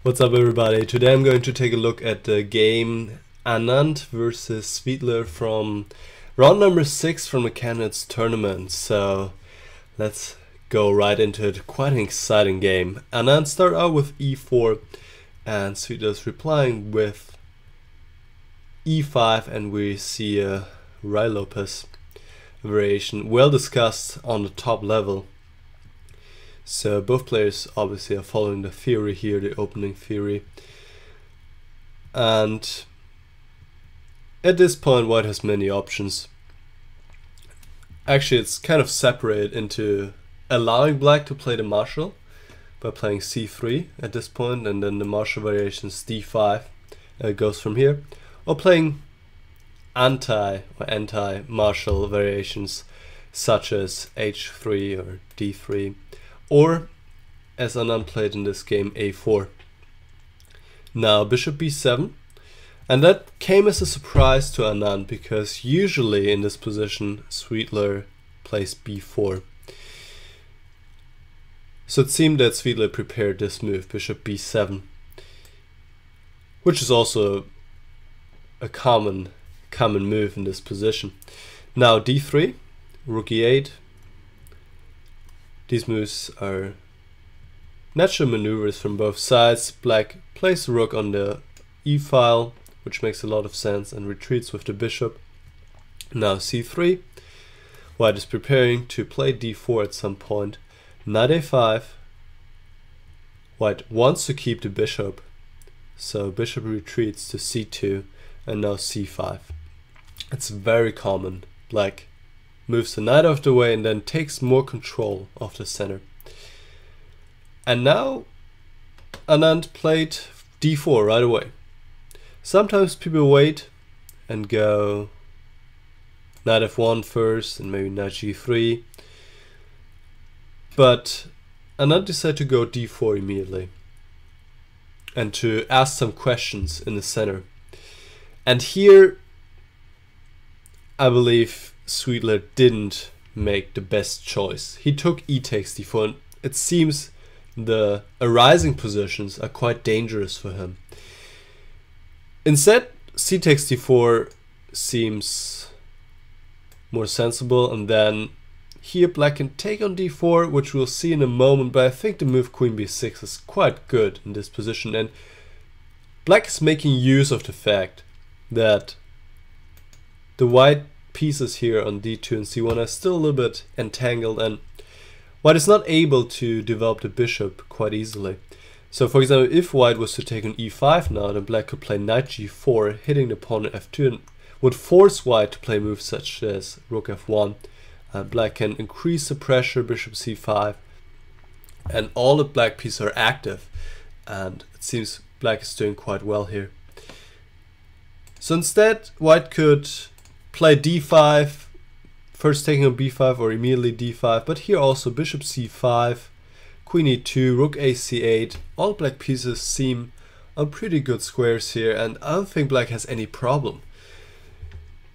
What's up, everybody? Today I'm going to take a look at the game Anand versus Svidler from round number 6 from the candidates tournament. So let's go right into it. Quite an exciting game. Anand started out with e4 and Svidler's replying with e5, and we see a Rai Lopez variation well discussed on the top level. So both players obviously are following the theory here, the opening theory. And at this point white has many options. Actually, it's kind of separated into allowing black to play the marshal by playing c3 at this point, and then the marshal variations d5 goes from here, or playing anti-marshal variations such as h3 or d3. Or, as Anand played in this game, a4. Now bishop b7, and that came as a surprise to Anand because usually in this position Svidler plays b4. So it seemed that Svidler prepared this move, bishop b7, which is also a common move in this position. Now d3, rook e8. These moves are natural maneuvers from both sides. Black plays the rook on the e-file, which makes a lot of sense, and retreats with the bishop. Now c3. White is preparing to play d4 at some point. Knight a5. White wants to keep the bishop, so bishop retreats to c2, and now c5. It's very common. Black moves the knight out of the way and then takes more control of the center. And now Anand played d4 right away. Sometimes people wait and go knight f1 first and maybe knight g3, but Anand decided to go d4 immediately and to ask some questions in the center. And here I believe Svidler didn't make the best choice. He took e takes d4, and it seems the arising positions are quite dangerous for him. Instead, c takes d4 seems more sensible, and then here black can take on d4, which we'll see in a moment, but I think the move queen b6 is quite good in this position, and black is making use of the fact that the white pieces here on d2 and c1 are still a little bit entangled, and white is not able to develop the bishop quite easily. So for example, if white was to take on e5 now, then black could play knight g4, hitting the pawn at f2, and would force white to play moves such as rook f1. Black can increase the pressure, bishop c5, and all the black pieces are active, and it seems black is doing quite well here. So instead, white could play d5, first taking on b5 or immediately d5, but here also bishop c5, queen e2, rook a c8. All black pieces seem on pretty good squares here, and I don't think black has any problem.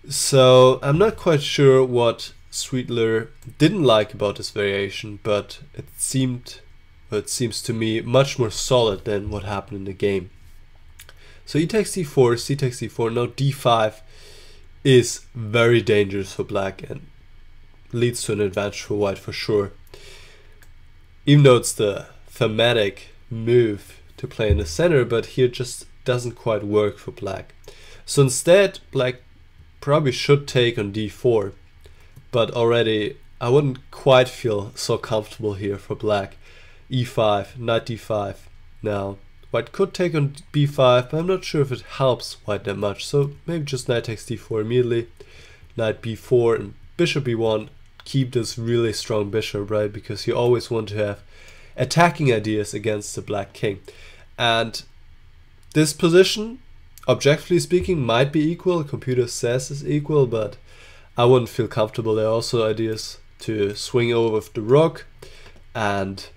So I'm not quite sure what Svidler didn't like about this variation, but it seems to me much more solid than what happened in the game. So e takes d4, c takes d4, now d5 is very dangerous for black and leads to an advantage for white for sure. Even though it's the thematic move to play in the center, but here it just doesn't quite work for black. So instead, black probably should take on d4, but already I wouldn't quite feel so comfortable here for black. e5, knight d5 now. White could take on b5, but I'm not sure if it helps white that much, so maybe just knight takes d4 immediately, knight b4, and bishop b1. Keep this really strong bishop, right, because you always want to have attacking ideas against the black king. And this position, objectively speaking, might be equal. The computer says it's equal, but I wouldn't feel comfortable. There are also ideas to swing over with the rook, and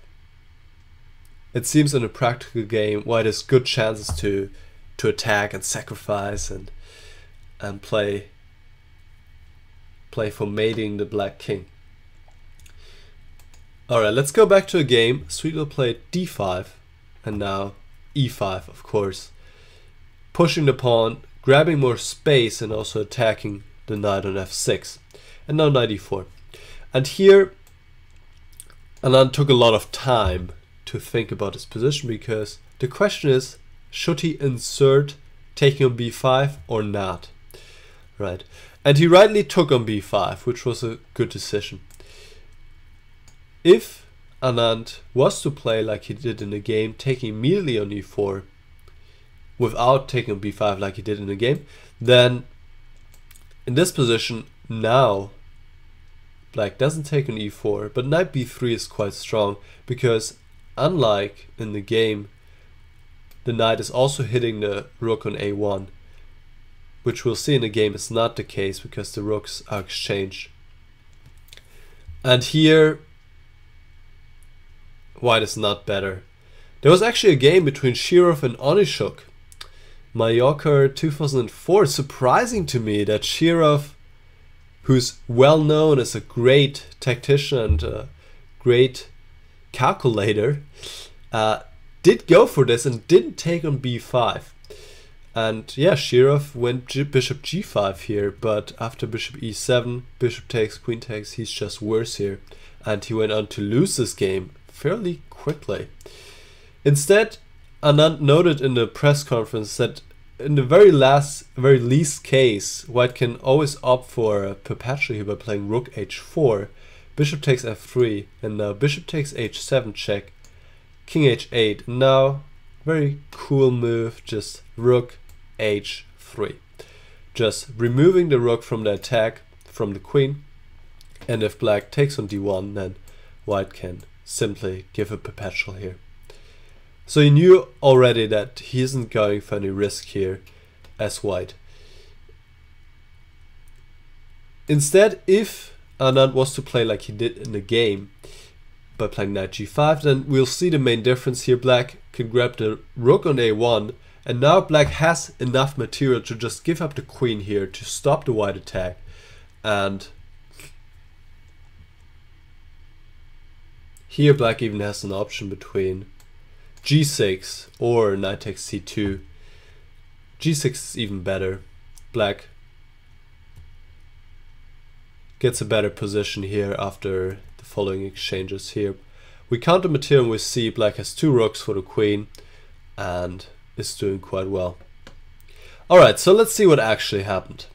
it seems in a practical game white has good chances to attack and sacrifice and play for mating the black king. Alright, let's go back to a game. Svidler played d5, and now e5, of course, pushing the pawn, grabbing more space, and also attacking the knight on f6. And now knight e4. And here Anand took a lot of time to think about his position, because the question is, should he insert taking on b5 or not? Right. And he rightly took on b5, which was a good decision. If Anand was to play like he did in the game, taking immediately on e4 without taking on b5 like he did in the game, then in this position now black doesn't take on e4, but knight b3 is quite strong, because unlike in the game, the knight is also hitting the rook on a1, which we'll see in the game is not the case because the rooks are exchanged. And here white is not better. There was actually a game between Shirov and Onishuk, Mallorca 2004. Surprising to me that Shirov, who's well known as a great tactician and a great calculator, did go for this and didn't take on b5. And yeah, Shirov went bishop g5 here, but after bishop e7, bishop takes, queen takes, he's just worse here. And he went on to lose this game fairly quickly. Instead, Anand noted in the press conference that in the very least case, white can always opt for a perpetual here by playing rook h4, bishop takes f3, and now bishop takes h7 check, king h8. Now, very cool move, just rook h3. Just removing the rook from the attack from the queen, and if black takes on d1, then white can simply give a perpetual here. So he knew already that he isn't going for any risk here as white. Instead, if Anand was to play like he did in the game, by playing knight g5, then we'll see the main difference here. Black can grab the rook on a1, and now black has enough material to just give up the queen here to stop the white attack. And here black even has an option between g6 or knight takes c2. g6 is even better. Black gets a better position here after the following exchanges here. We count the material and we see black has two rooks for the queen and is doing quite well. Alright, so let's see what actually happened.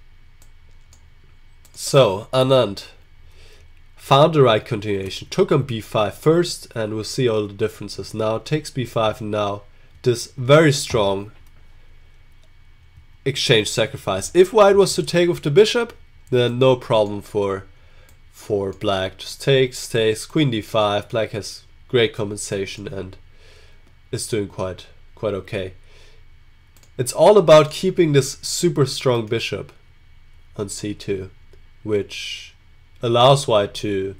So Anand found the right continuation, took on b5 first, and we'll see all the differences now. Takes b5, and now this very strong exchange sacrifice. If white was to take with the bishop, then no problem for black. Just takes, takes, queen d5. Black has great compensation and is doing quite okay. It's all about keeping this super strong bishop on c2, which allows white to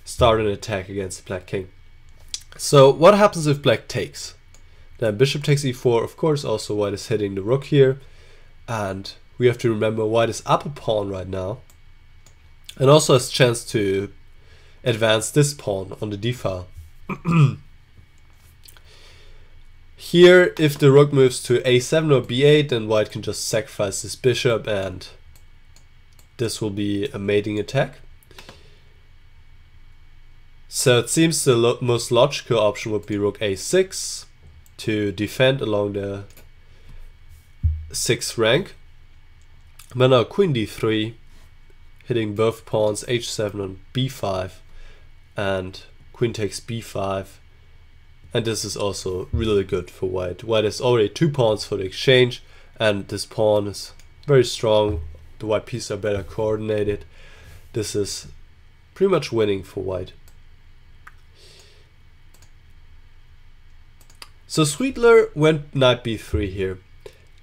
start an attack against the black king. So what happens if black takes? Then bishop takes e4, of course, also white is hitting the rook here, and we have to remember white is up a pawn right now, and also has a chance to advance this pawn on the d-file. Here, if the rook moves to a7 or b8, then white can just sacrifice this bishop, and this will be a mating attack. So it seems the most logical option would be rook a6 to defend along the 6th rank. But now queen d3, hitting both pawns, h7 on b5, and queen takes b5. And this is also really good for white. White has already 2 pawns for the exchange, and this pawn is very strong. The white pieces are better coordinated. This is pretty much winning for white. So Svidler went knight b3 here,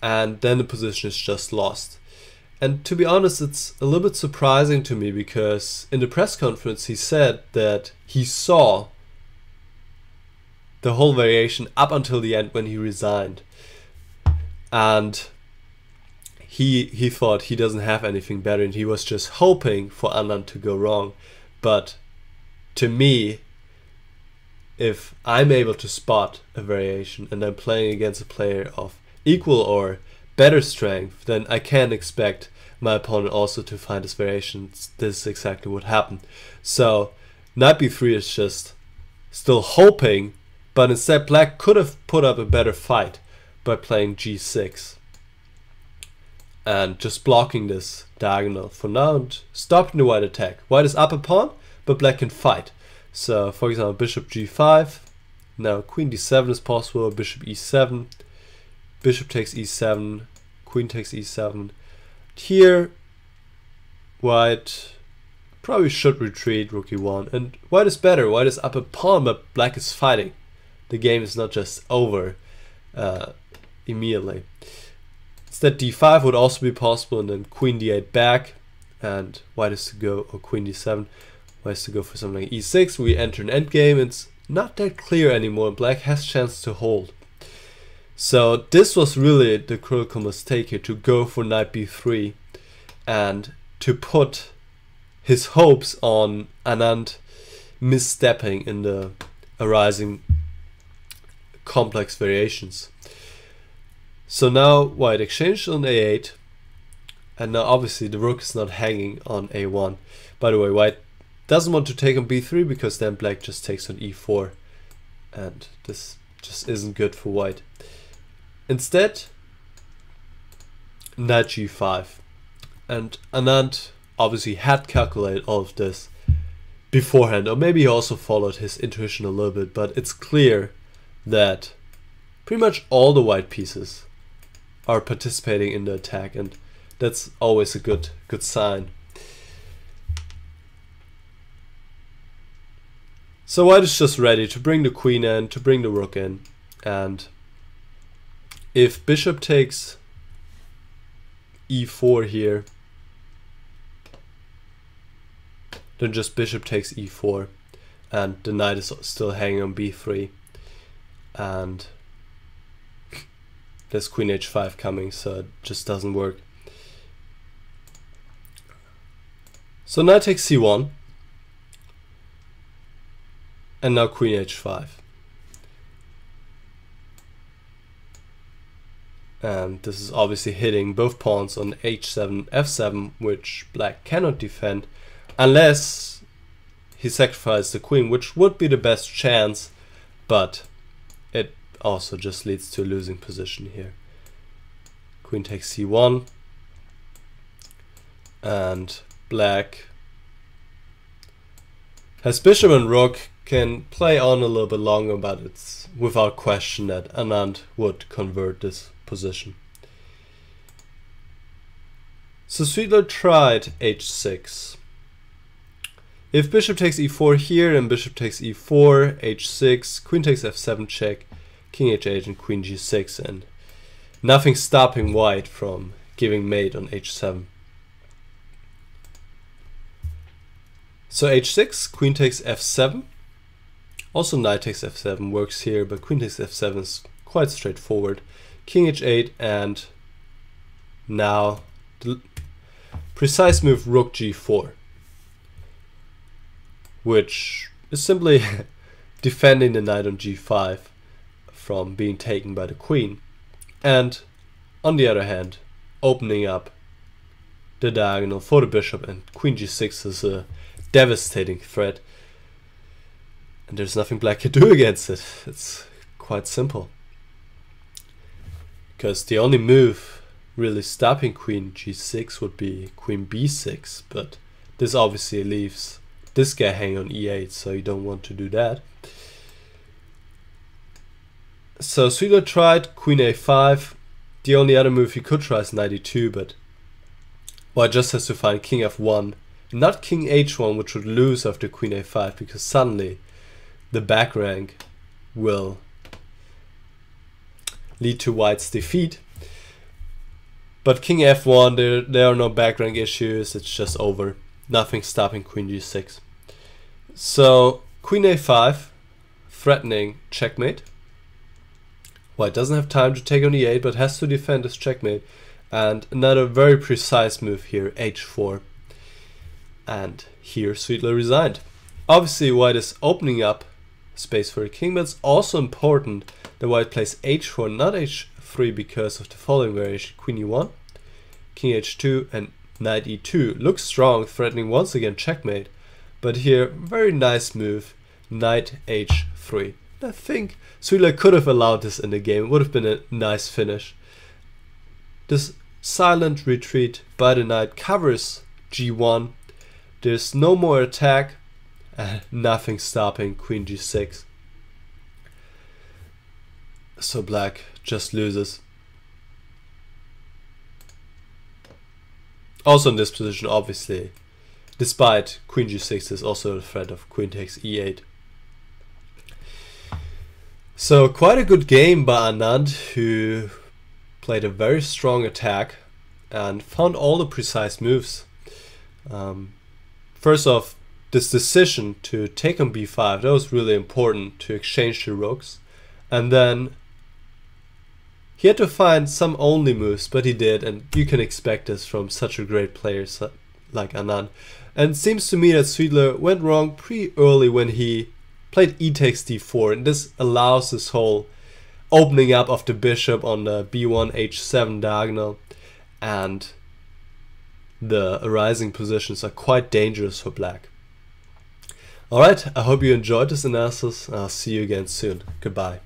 and then the position is just lost. And to be honest, it's a little bit surprising to me, because in the press conference he said that he saw the whole variation up until the end when he resigned. And he thought he doesn't have anything better, and he was just hoping for Anand to go wrong. But to me, if I'm able to spot a variation and I'm playing against a player of equal or better strength, then I can't expect my opponent also to find this variation. This is exactly what happened. So knight b3 is just still hoping, but instead black could have put up a better fight by playing g6 and just blocking this diagonal for now and stopping the white attack. White is up a pawn, but black can fight. So for example, bishop g5, now queen d7 is possible, bishop e7, bishop takes e7, queen takes e7. Here white probably should retreat, rook e1, and white is better. White is up a pawn, but black is fighting. The game is not just over immediately. Instead d5 would also be possible, and then queen d8 back, and white is to go, or queen d7, white is to go for something like e6. We enter an endgame. It's not that clear anymore. Black has chance to hold. So this was really the critical mistake here, to go for knight b3 and to put his hopes on Anand misstepping in the arising complex variations. So now white exchanged on a8, and now obviously the rook is not hanging on a1. By the way, white doesn't want to take on b3 because then black just takes on e4, and this just isn't good for white. Instead, knight g5, and Anand obviously had calculated all of this beforehand, or maybe he also followed his intuition a little bit, but it's clear that pretty much all the white pieces are participating in the attack, and that's always a good sign. So white is just ready to bring the queen in, to bring the rook in, and if bishop takes e4 here, then just bishop takes e4, and the knight is still hanging on b3, and there's queen h5 coming, so it just doesn't work. So knight takes c1, and now queen h5. And this is obviously hitting both pawns on h7, f7, which black cannot defend unless he sacrifices the queen, which would be the best chance, but it also just leads to a losing position here. Queen takes c1, and black has bishop and rook, can play on a little bit longer, but it's without question that Anand would convert this position. So Svidler tried h6. If bishop takes e4 here, and bishop takes e4, h6, queen takes f7 check, king h8, and queen g6, and nothing stopping white from giving mate on h7. So h6, queen takes f7. Also knight takes f7 works here, but queen takes f7 is quite straightforward. King h8, and now the precise move rook g4, which is simply defending the knight on g5 from being taken by the queen, and on the other hand opening up the diagonal for the bishop, and queen g6 is a devastating threat, and there's nothing black can do against it. It's quite simple, because the only move really stopping queen g6 would be queen b6, but this obviously leaves this guy hanging on e8, so you don't want to do that. So Svidler tried queen a5. The only other move he could try is knight e2, but white just has to find king f1, not king h1, which would lose after queen a5, because suddenly the back rank will lead to white's defeat. But king f1, there are no back rank issues, it's just over. Nothing stopping queen g6. So queen a5, threatening checkmate. White doesn't have time to take on e8, but has to defend his checkmate. And another very precise move here, h4. And here Svidler resigned. Obviously white is opening up space for a king, but it's also important that white plays h4, not h3, because of the following variation: queen e1, king h2, and knight e2. Looks strong, threatening once again checkmate, but here, very nice move, knight h3. I think Svidler could have allowed this in the game. It would have been a nice finish. This silent retreat by the knight covers g1. There's no more attack, nothing stopping queen g6. So black just loses. Also in this position, obviously, despite queen g6, there's also the threat of queen takes e8. So quite a good game by Anand, who played a very strong attack and found all the precise moves. First off, this decision to take on b5, that was really important to exchange the rooks. And then he had to find some only moves, but he did, and you can expect this from such a great player like Anand. And it seems to me that Svidler went wrong pretty early when he played e takes d4, and this allows this whole opening up of the bishop on the b1 h7 diagonal, and the arising positions are quite dangerous for black. Alright, I hope you enjoyed this analysis, and I'll see you again soon. Goodbye.